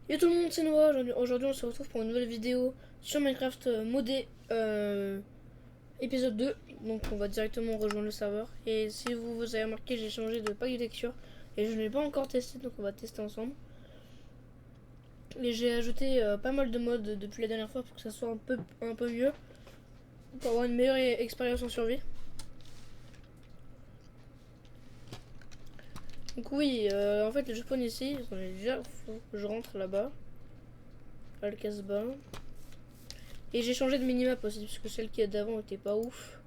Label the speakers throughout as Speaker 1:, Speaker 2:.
Speaker 1: Yo tout le monde, c'est Noah. Aujourd'hui, on se retrouve pour une nouvelle vidéo sur Minecraft modé épisode 2. Donc, on va directement rejoindre le serveur. Et si vous avez remarqué, j'ai changé de pack de texture et je ne l'ai pas encore testé, donc on va tester ensemble. Et j'ai ajouté pas mal de modes depuis la dernière fois pour que ça soit un peu mieux, pour avoir une meilleure expérience en survie. Donc oui, en fait, je spawn ici. Attendez, déjà, faut que je rentre là-bas, à le casse-bas. Et j'ai changé de minimap aussi, parce que celle qui est d'avant était pas ouf.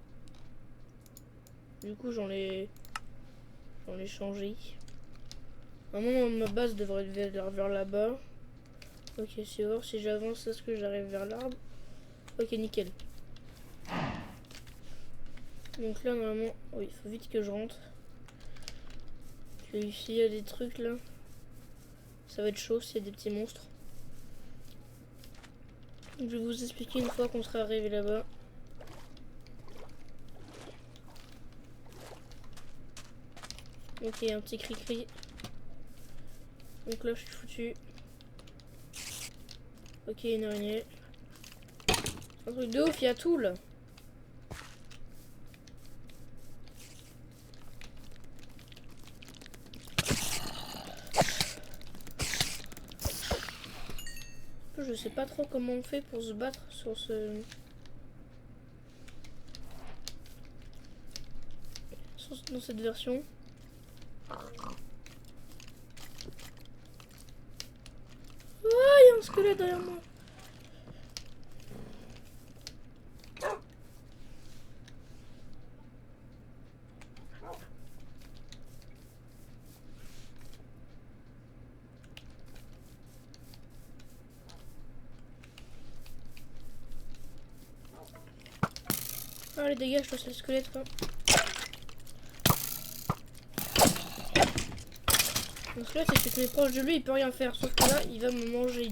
Speaker 1: Du coup, j'en ai changé. Normalement, ma base devrait être vers là-bas. Ok, c'est voir si j'avance, est-ce que j'arrive vers l'arbre? Ok, nickel. Donc là, normalement, oui, il faut vite que je rentre. Ici, il y a des trucs là. Ça va être chaud s'il y a des petits monstres. Donc, je vais vous expliquer une fois qu'on sera arrivé là-bas. Ok, un petit cri-cri. Donc là, je suis foutu. Ok, une araignée. Un truc de ouf, il y a tout là. Je sais pas trop comment on fait pour se battre sur dans cette version. Ah, il y a un squelette derrière moi. Allez, dégage, toi, c'est le squelette. Hein. Le squelette, c'est que tu es proche de lui, il peut rien faire. Sauf que là, il va me manger lui.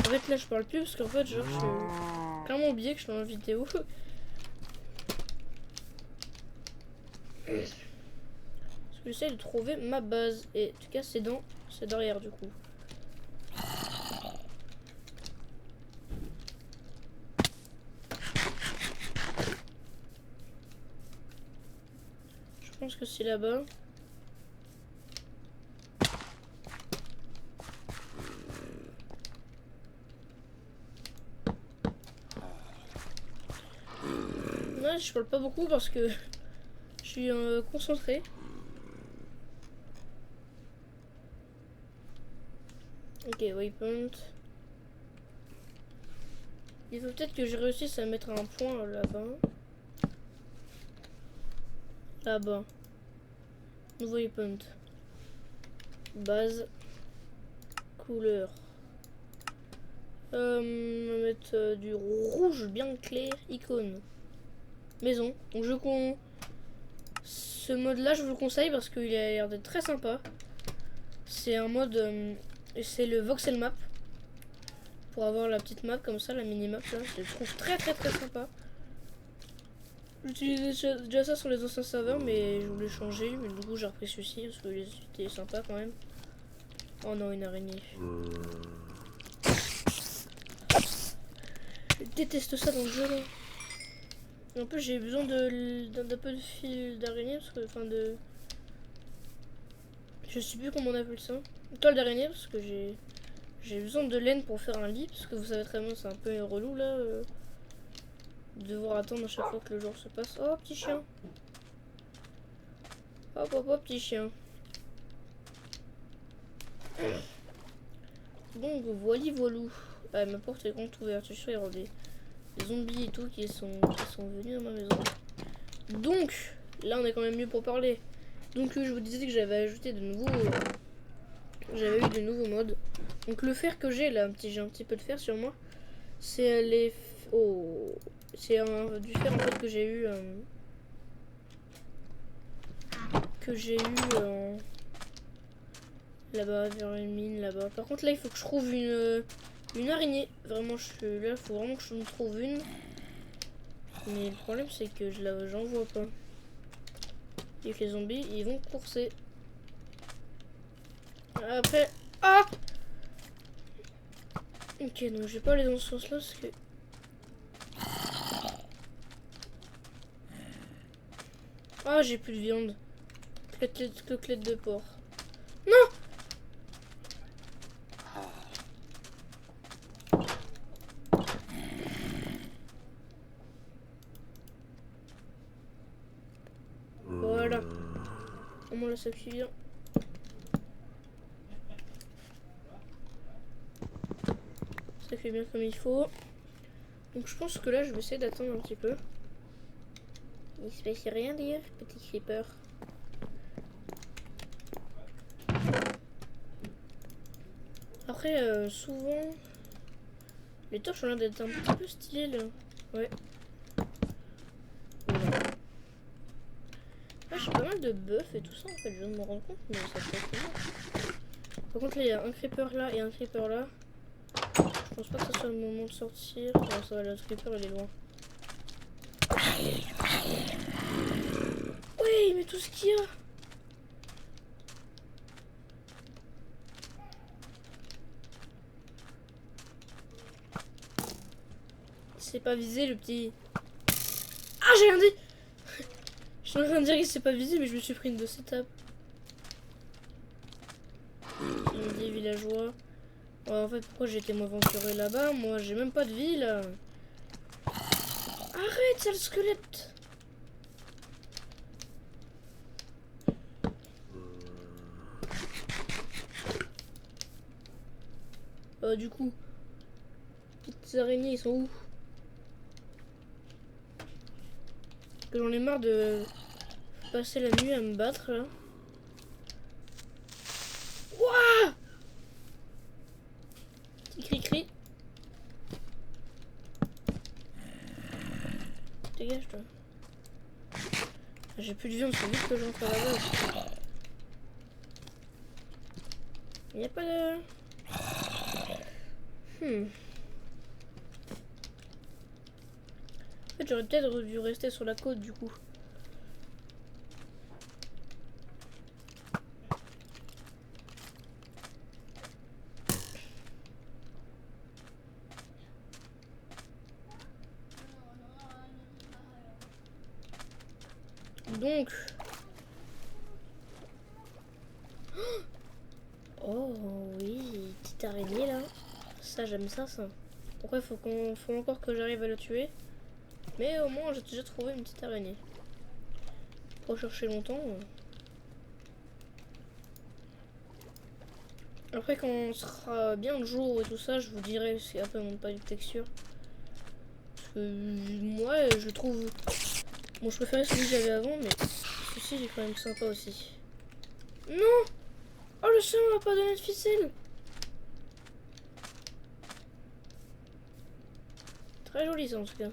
Speaker 1: En fait, là, je parle plus parce qu'en fait, genre, je suis clairement oublié que je suis en vidéo. Parce que j'essaie de trouver ma base. Et en tout cas, c'est derrière du coup. Je pense que c'est là-bas. Là, je parle pas beaucoup parce que je suis concentré. Ok, waypoint. Il faut peut-être que je réussisse à mettre un point là-bas. Là-bas. Nouveau waypoint. Base. Couleur. On va mettre du rouge bien clair. Icône. Maison. Donc ce mode là je vous le conseille parce qu'il a l'air d'être très sympa. C'est un mode c'est le voxel map pour avoir la petite map comme ça, la mini map là. Je le trouve très sympa. J'utilisais déjà ça sur les anciens serveurs mais je voulais changer, mais du coup j'ai repris celui-ci parce que c'était sympa quand même. Oh non, une araignée. Je déteste ça dans le jeu là. En plus, j'ai besoin d'un peu de fil d'araignée parce que, enfin, de. Je sais plus comment on appelle ça. Toile d'araignée parce que j'ai besoin de laine pour faire un lit parce que vous savez très bien, c'est un peu relou là. De devoir attendre à chaque fois que le jour se passe. Oh, petit chien. Hop, hop, hop, petit chien. Donc, voilou. Ah, ma porte est grande ouverte. Je suis sûr, il y aura des zombies et tout qui sont venus dans ma maison. Donc, là, on est quand même mieux pour parler. Donc, je vous disais que j'avais ajouté de nouveaux. J'avais eu de nouveaux modes. Donc, le fer que j'ai là, j'ai un petit peu de fer sur moi. C'est les. Oh. C'est du fer en fait que j'ai eu. Là-bas, vers une mine, là-bas. Par contre, là, il faut que je trouve une araignée. Vraiment, je suis là, il faut vraiment que je me trouve une. Mais le problème, c'est que j'en vois pas. Et que les zombies, ils vont courser. Après... Ah! Ok, donc je vais pas aller dans ce sens-là, parce que... Ah, j'ai plus de viande. Côtelette de porc. Non! Voilà. Au moins là, ça suffit bien. Ça fait bien comme il faut. Donc je pense que là, je vais essayer d'attendre un petit peu. Il se passe rien d'ailleurs, petit creeper. Après, souvent, les torches ont l'air d'être un petit peu stylées là. Ouais. Là, j'ai pas mal de bœufs et tout ça en fait, je viens de me rendre compte, mais ça peut être bien. Par contre, là, il y a un creeper là et un creeper là. Je pense pas que ce soit le moment de sortir. Non, ça va, le creeper il est loin. Oui, mais tout ce qu'il y a. C'est pas visé le petit. Ah, j'ai rien dit. Je suis en train de dire qu'il s'est pas visé, mais je me suis pris une de ces tapes. Il me dit villageois. Ouais, en fait, pourquoi j'ai été m'aventurer là-bas? Moi, j'ai même pas de vie là. Arrête, c'est le squelette. Du coup, petites araignées, ils sont où? Que j'en ai marre de passer la nuit à me battre là. Wouah! Petit cri-cri. Dégage toi. J'ai plus de viande, c'est vite que j'entre là-bas. Il n'y a pas de... En fait, j'aurais peut-être dû rester sur la côte du coup. Donc... Oh oui, petite araignée là. Ça, j'aime ça. Pourquoi faut encore que j'arrive à le tuer. Mais au moins, j'ai déjà trouvé une petite araignée. Pas chercher longtemps. Après, quand on sera bien le jour et tout ça, je vous dirai si après on monte pas une texture. Parce que moi, je le trouve... Bon, je préférais celui que j'avais avant, mais celui-ci, il est quand même sympa aussi. Non! Oh, le chien m'a pas donné de ficelle! Très joli ça en tout cas.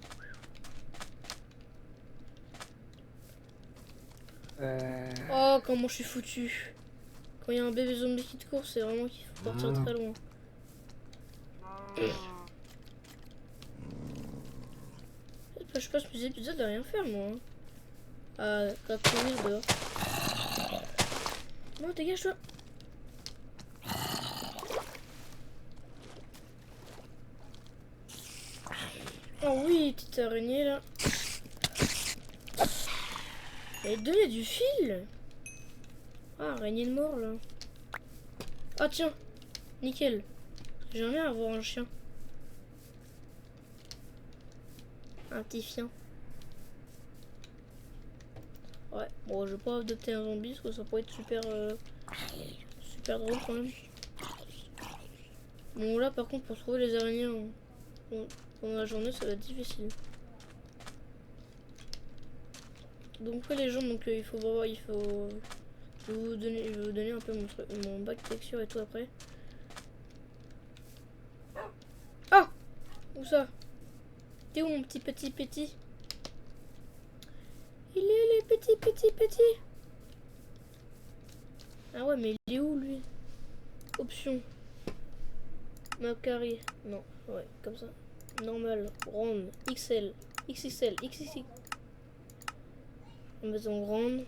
Speaker 1: Oh, comment je suis foutu. Quand il y a un bébé zombie qui te court, c'est vraiment qu'il faut partir très loin. Je passe mes épisodes à rien faire moi. À courir dehors. Non, dégage-toi. Oh oui, petite araignée là. Elle donnait du fil. Ah, araignée de mort là. Ah tiens, nickel. J'aimerais bien avoir un chien. Un petit chien. Ouais, bon, je vais pas adopter un zombie parce que ça pourrait être super, super drôle quand même. Bon, là par contre, pour trouver les araignées pendant la journée, ça va être difficile. Donc, ouais, les gens, donc il faut voir, il faut. Je vais vous donner un peu mon bac texture et tout après. Ah! Où ça? T'es où mon petit petit? Il est les petits. Ah ouais, mais il est où lui? Option. Map carré. Non, ouais, comme ça. Normal, ronde, XL, XXL, XXL. On va en grande.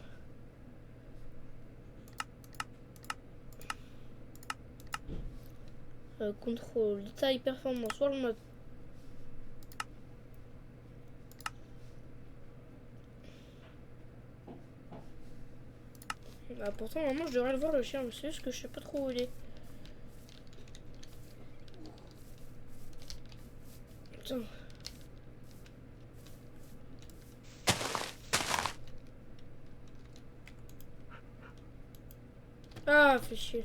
Speaker 1: Contrôle, taille, performance, sur le mode. Ah, pourtant, normalement, je devrais le voir le chien, mais c'est juste que je sais pas trop où il est. Putain. Ah, fait chier.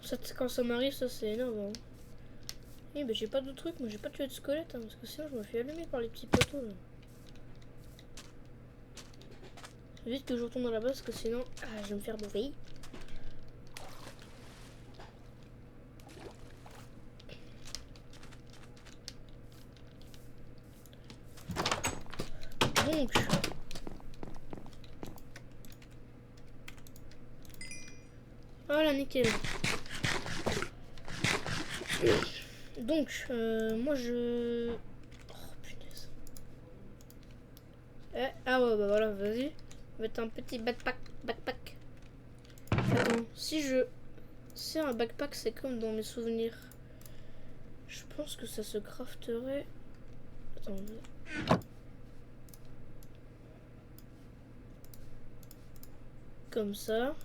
Speaker 1: Ça, quand ça m'arrive, ça c'est énorme. Hein. Eh ben j'ai pas de truc, moi j'ai pas tué de squelette, hein, parce que sinon je me fais allumer par les petits poteaux là. Vite que je retourne dans la base, parce que sinon, je vais me faire bouffer. Donc, voilà, nickel. Donc, moi je... Oh punaise. Ah ouais, bah voilà, vas-y. Mettre un petit backpack. Attends, si un backpack c'est comme dans mes souvenirs, je pense que ça se crafterait... Attends. Comme ça.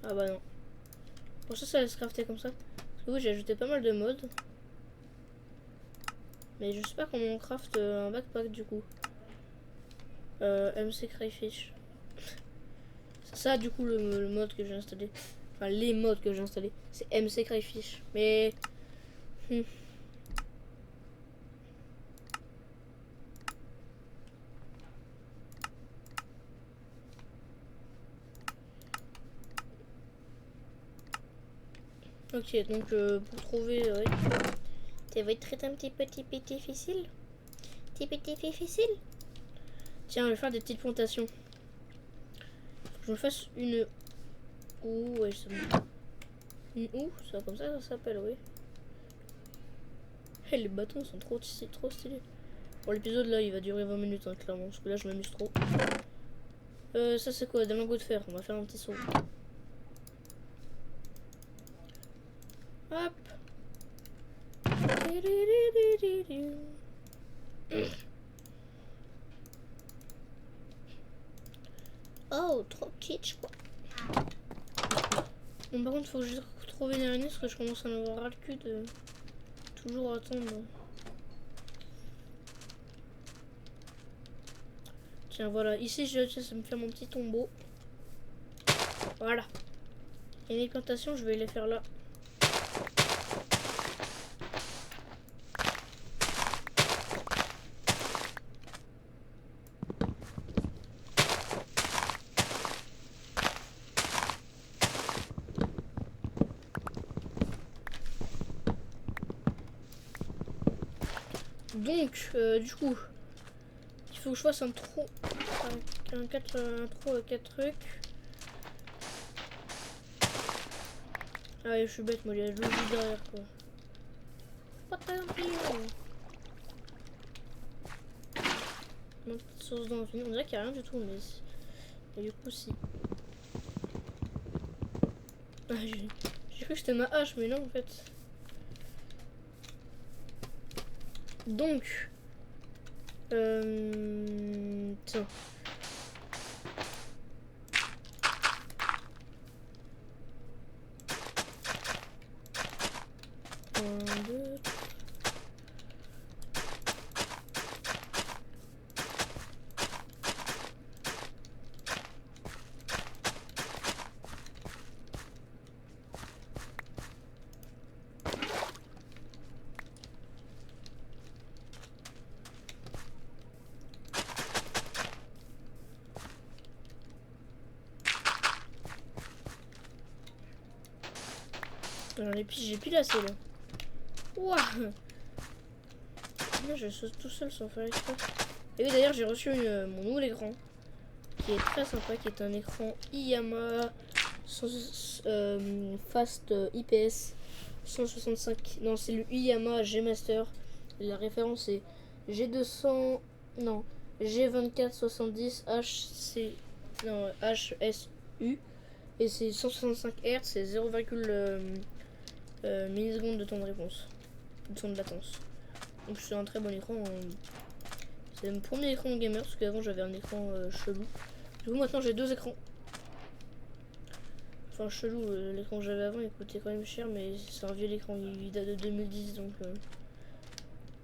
Speaker 1: Ah bah non. Pour ça va se crafter comme ça. Parce que oui, j'ai ajouté pas mal de modes. Mais je sais pas comment on craft un backpack du coup. MC Crayfish. C'est ça du coup le mode que j'ai installé. Enfin les modes que j'ai installés. C'est MC Crayfish. Mais... Ok, donc pour trouver... Ouais. Ça va être un petit difficile. Petit difficile. Tiens, je vais faire des petites plantations. Faut que je me fasse une... Ouh, ouais, c'est bon. Une où ça, comme ça s'appelle, oui. Hey, les bâtons sont trop stylés. Bon, l'épisode là, il va durer 20 minutes, hein, clairement. Parce que là, je m'amuse trop. Ça, c'est quoi? Des lingots de fer. On va faire un petit saut. Hop. Oh, trop kitsch quoi. Bon, par contre, faut que je trouve une araignée parce que je commence à en avoir ras le cul de toujours attendre. Tiens, voilà. Ici, je vais me faire mon petit tombeau. Voilà. Et les plantations, je vais les faire là. Donc, du coup, il faut que je fasse un trou. Un trou avec 4 trucs. Ah ouais, je suis bête, moi, il y a de l'eau derrière, quoi. Pas tant pis. Une petite source d'infini. On dirait qu'il n'y a rien du tout, mais... Et du coup, si. Ah, j'ai cru que c'était ma hache, mais non, en fait. Donc, tiens. Un, deux. Alors les piges, j'ai pile assez là. Ouah. Là, je saute tout seul sans faire exprès. Et oui, d'ailleurs, j'ai reçu mon nouvel écran qui est très sympa, qui est un écran Yamaha Fast IPS 165. Non, c'est le Yamaha G Master. La référence est G200. Non, G2470 HC. Non, HSU. Et c'est 165 Hz, c'est 0,1 millisecondes de temps de réponse. De temps de latence. Donc c'est un très bon écran. C'est mon premier écran gamer parce qu'avant j'avais un écran chelou. Du coup maintenant j'ai 2 écrans. Enfin chelou, l'écran que j'avais avant il coûtait quand même cher mais c'est un vieux écran, il date de 2010 donc...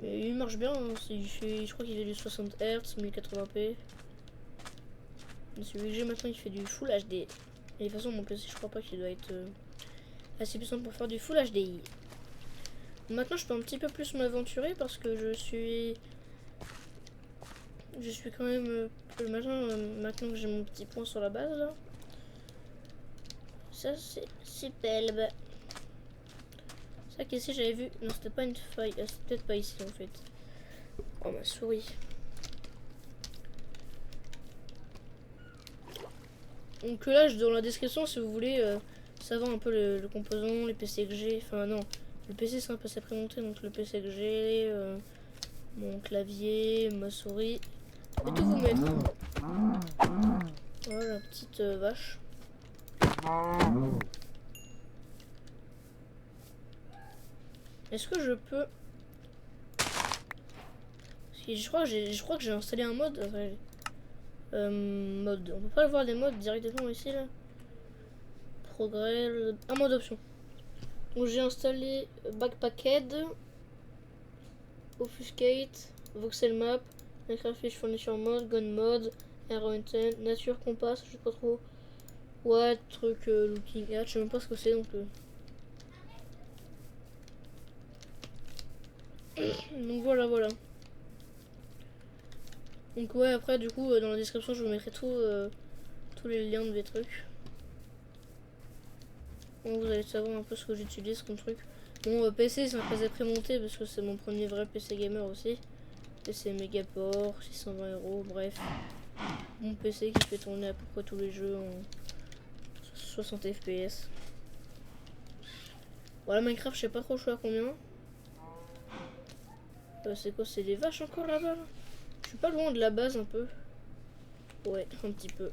Speaker 1: Mais il marche bien, hein. Je crois qu'il fait du 60 Hz, 1080p. Mais celui que j'ai maintenant il fait du Full HD. Et de toute façon mon PC je crois pas qu'il doit être assez puissant pour faire du Full HDI. Maintenant je peux un petit peu plus m'aventurer parce que je suis quand même maintenant que j'ai mon petit point sur la base là. Ça c'est superbe. Ça qu'ici j'avais vu. Non c'était pas une faille. C'est peut-être pas ici en fait. Oh ma souris. Donc là dans la description si vous voulez savoir un peu le composant, les PC que j'ai. Enfin non. Le PC c'est un PC prémonté donc le PC que j'ai. Mon clavier, ma souris. Je vais tout vous mettre. Voilà la petite vache. Est-ce que je peux... Parce que je crois que j'ai installé un mode. Mode. On peut pas voir les modes directement ici là. Progrès. Un mode option. Donc j'ai installé Backpacked, Obfuscate, Voxel Map, Minecraft Fish Furniture Mode, Gun Mode, Aero Intent, Nature Compass, je sais pas trop. Ouais, truc Looking At, je sais même pas ce que c'est donc. Donc voilà. Donc ouais, après du coup dans la description je vous mettrai tous les liens de mes trucs. Donc vous allez savoir un peu ce que j'utilise comme truc. Mon PC c'est un PC prémonté parce que c'est mon premier vrai PC gamer aussi. PC Megaport, 620 €, bref. Mon PC qui fait tourner à peu près tous les jeux en 60 FPS. Voilà Minecraft je sais pas trop je suis à combien. C'est quoi, c'est des vaches encore là-bas là. Je suis pas loin de la base un peu. Ouais, un petit peu.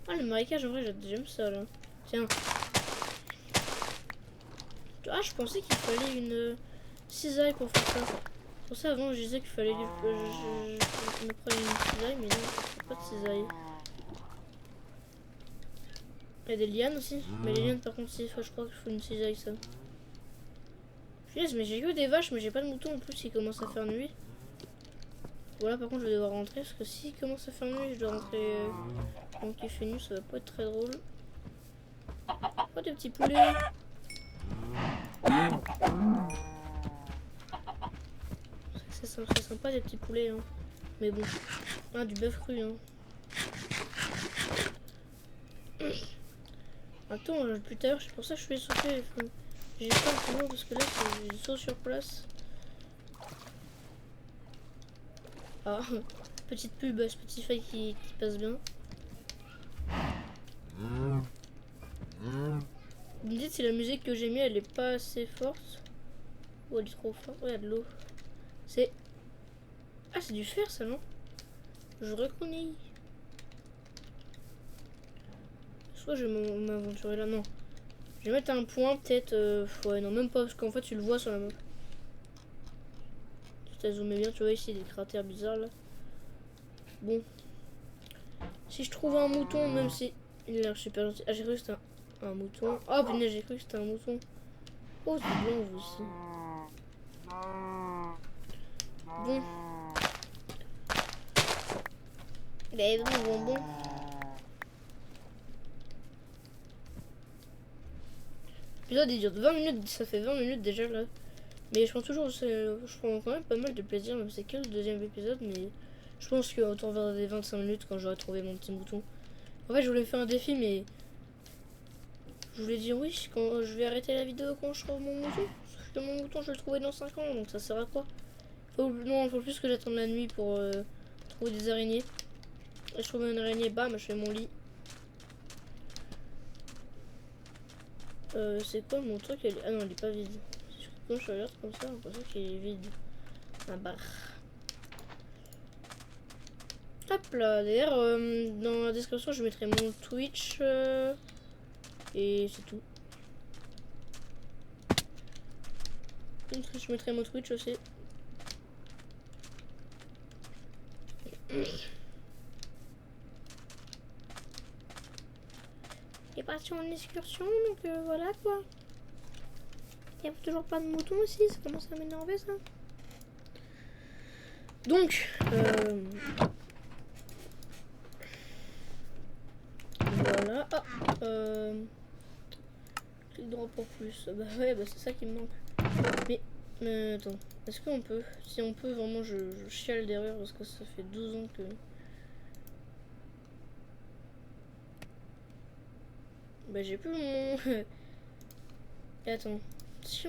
Speaker 1: Ah, le marécage, en vrai, j'aime ça, là. Tiens. Ah, je pensais qu'il fallait une cisaille pour faire ça. Pour ça, avant, je disais qu'il fallait que je me prenne une cisaille, mais non, il pas de cisaille. Il y a des lianes aussi. Mais les lianes, par contre, si, je crois qu'il faut une cisaille, ça. Punaise, mais j'ai que des vaches, mais j'ai pas de moutons en plus, il commence à faire nuit. Voilà, par contre, je vais devoir rentrer, parce que s'il commence à faire nuit, je dois rentrer donc il fait nuit, ça va pas être très drôle. Oh, des petits poulets. C'est sympa, des petits poulets, hein. Mais bon. Ah, du bœuf cru, hein. Attends, plus tard, c'est pour ça que je fais sauter. J'ai pas le pouvoir parce que là, j'ai saut sur place. Ah, petite pub Spotify qui passe bien. Vous me dites si la musique que j'ai mis elle est pas assez forte ou elle est trop forte. Ouais, il y a de l'eau. C'est. Ah, c'est du fer ça, non? Je reconnais. Soit je vais m'aventurer là, non. Je vais mettre un point peut-être. Ouais, non, même pas parce qu'en fait tu le vois sur la map. Si t'as zoomé bien, tu vois ici des cratères bizarres là. Bon. Si je trouve un mouton, même si il a l'air super gentil. Ah, j'ai cru que c'était un mouton. Oh punaise, j'ai cru que c'était un mouton. Oh, c'est blanc vous aussi. Bon. Les bonbons. L'épisode il dure 20 minutes, ça fait 20 minutes déjà là. Mais je prends toujours, je prends quand même pas mal de plaisir, même c'est que le deuxième épisode, mais je pense qu'autant vers des 25 minutes quand j'aurai trouvé mon petit mouton. En fait, je voulais faire un défi, mais je voulais dire oui, quand je vais arrêter la vidéo quand je trouve mon mouton. Parce que mon mouton, je vais le trouver dans 5 ans, donc ça sert à quoi? Non, il faut plus que j'attende la nuit pour trouver des araignées. Et je trouve une araignée, bam, je fais mon lit. C'est quoi mon truc? Ah non, il est pas vide. Quand je regarde comme ça, j'ai l'impression qu'il est vide. Ah bah. Hop là, d'ailleurs, dans la description, je mettrai mon Twitch. Et c'est tout. Je mettrai mon Twitch aussi. Il est parti en excursion, donc voilà quoi. Il n'y a toujours pas de mouton ici, ça commence à m'énerver ça. Donc, voilà. Ah, clic droit pour plus. Bah ouais, bah c'est ça qui me manque. Mais attends, est-ce qu'on peut? Si on peut, vraiment, je chiale derrière parce que ça fait 12 ans que. Bah j'ai plus mon. Et attends, si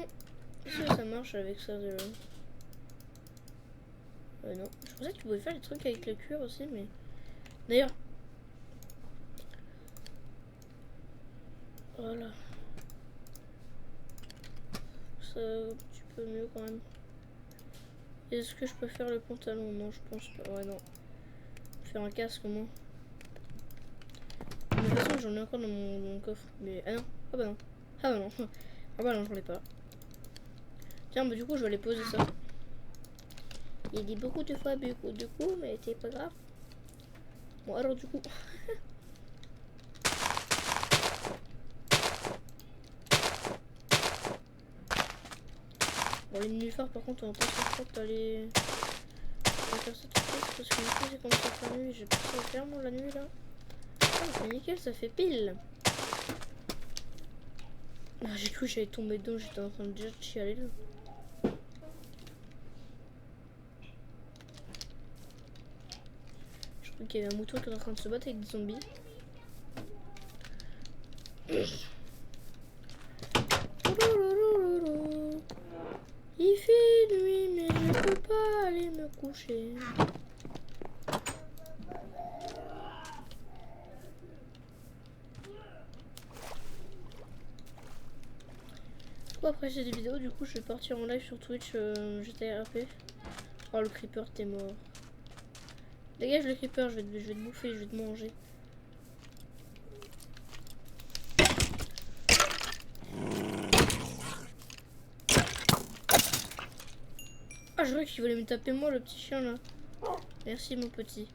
Speaker 1: ça marche avec ça de. Non, je pensais que tu pouvais faire des trucs avec le cuir aussi, mais. D'ailleurs. Voilà. Ça, un petit peu mieux quand même. Est-ce que je peux faire le pantalon? Non, je pense pas. Ouais, non. Faire un casque au moins. De toute façon, j'en ai encore dans mon coffre. Mais. Ah non. Ah bah non. Ah bah non. Ah bah non, j'en ai pas. Tiens, bah du coup, je vais aller poser ça. Il dit beaucoup de fois, beaucoup de coups, mais c'est pas grave. Bon, alors du coup. Bon, les nénuphars, par contre, on va pas se faire aller. On va faire ça tout de suite parce que du coup, j'ai commencé à faire nuit. J'ai pas ça à faire, moi, la nuit là. Ah, c'est nickel, ça fait pile. Ah, j'ai cru que j'allais tomber dedans, j'étais en train de déjà chialer là. Je crois qu'il y avait un mouton qui est en train de se battre avec des zombies. Il fait nuit, mais je peux pas aller me coucher. Bon, après j'ai des vidéos, du coup je vais partir en live sur Twitch GTRP. Oh le creeper, t'es mort. Dégage le creeper, je vais te bouffer, je vais te manger. Ah, je croyais qu'il voulait me taper moi, le petit chien là. Merci mon petit.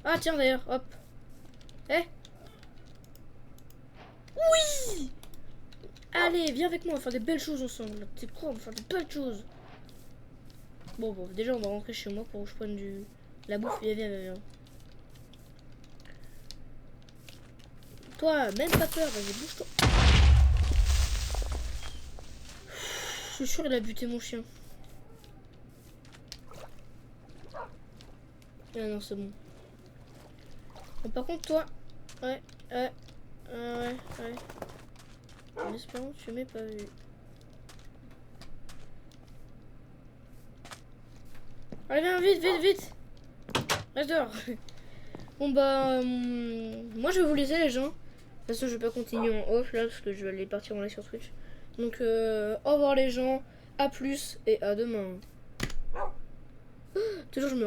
Speaker 1: Ah tiens d'ailleurs, hop. Eh. Oui. Allez, viens avec moi, on va faire des belles choses ensemble. T'es quoi, on va faire des belles choses. Bon, déjà on va rentrer chez moi pour que je prenne la bouffe. Viens. Toi, même pas peur, vas-y, bouge-toi. Je suis sûr il a buté mon chien. Ah non, c'est bon. Bon, par contre, toi... Ouais. En espérant que tu m'aies pas vu. Allez, viens, vite. Reste dehors. Bon, bah... moi, je vais vous laisser, les gens. De toute façon, je vais pas continuer en off, là, parce que je vais aller partir en live sur Twitch. Donc, au revoir, les gens. À plus et à demain. Toujours, je me